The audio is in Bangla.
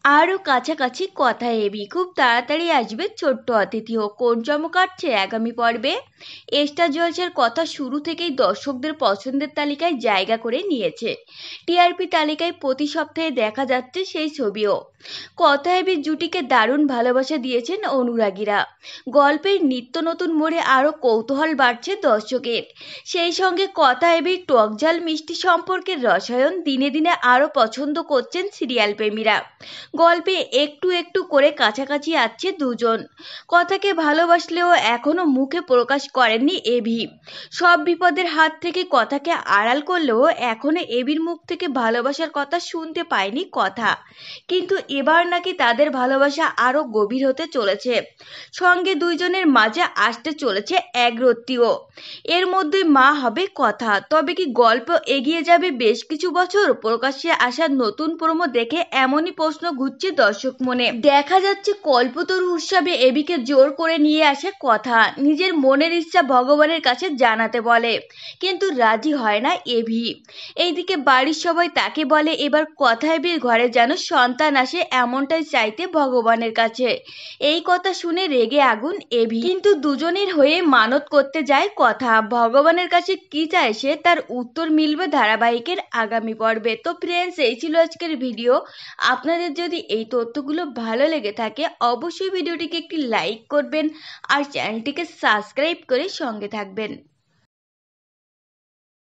আরও কাছাকাছি কথা এবি খুব তাড়াতাড়ি আসবে ছোট্ট অতিথিও কোন চমক কাটছে আগামী পর্বে। স্টার জলসার কথা শুরু থেকেই দর্শকদের পছন্দের তালিকায় জায়গা করে নিয়েছে। টিআরপি তালিকায় প্রতি সপ্তাহে দেখা যাচ্ছে সেই ছবিও। কথা এবি জুটিকে দারুণ ভালোবাসা দিয়েছেন অনুরাগীরা। গল্পের নিত্য নতুন মোড়ে আরও কৌতূহল বাড়ছে দর্শকের। সেই সঙ্গে কথা এবি টকঝাল মিষ্টি সম্পর্কের রসায়ন দিনে দিনে আরও পছন্দ করছেন সিরিয়াল প্রেমীরা। গল্পে একটু একটু করে কাছাকাছি আসছে দুজন। কথাকে ভালোবাসলেও এখনো মুখে প্রকাশ করেননি এবি। সব বিপদের হাত থেকে কথাকে আড়াল করলেও এখনো এবির মুখ থেকে ভালোবাসার কথা শুনতে পায়নি কথা। কিন্তু এবার নাকি তাদের ভালোবাসা আরো গভীর হতে চলেছে। সঙ্গে দুইজনের মাঝে আসতে চলেছে এক রত্তিও। এর মধ্যে মা হবে কথা। তবে কি গল্প এগিয়ে যাবে বেশ কিছু বছর? প্রকাশ্যে আসা নতুন প্রোমো দেখে এমনই প্রশ্ন ঘুরছে দর্শক মনে। দেখা যাচ্ছে কল্পতরু উৎসবে এবিকে জোর করে নিয়ে আসে কথা। নিজের মনের ইচ্ছা ভগবানের কাছে জানাতে বলে, কিন্তু রাজি হয় না এবি। এইদিকে বাড়ির সবাই তাকে বলে এবার কথা এবির ঘরে যেন সন্তান আসে এমনটাই চাইতে ভগবানের কাছে। এই কথা শুনে রেগে আগুন এবি, কিন্তু দুজনের হয়ে মানত করতে যায় কথা। ভগবানের কাছে কি চায় সে, তার উত্তর মিলবে ধারাবাহিকের আগামী পর্বে। তো ফ্রেন্ডস, এই ছিল আজকের ভিডিও। আপনাদের যদি এই তথ্যগুলো ভালো লেগে থাকে অবশ্যই ভিডিওটিকে একটি লাইক করবেন আর চ্যানেলটিকে সাবস্ক্রাইব করে সঙ্গে থাকবেন।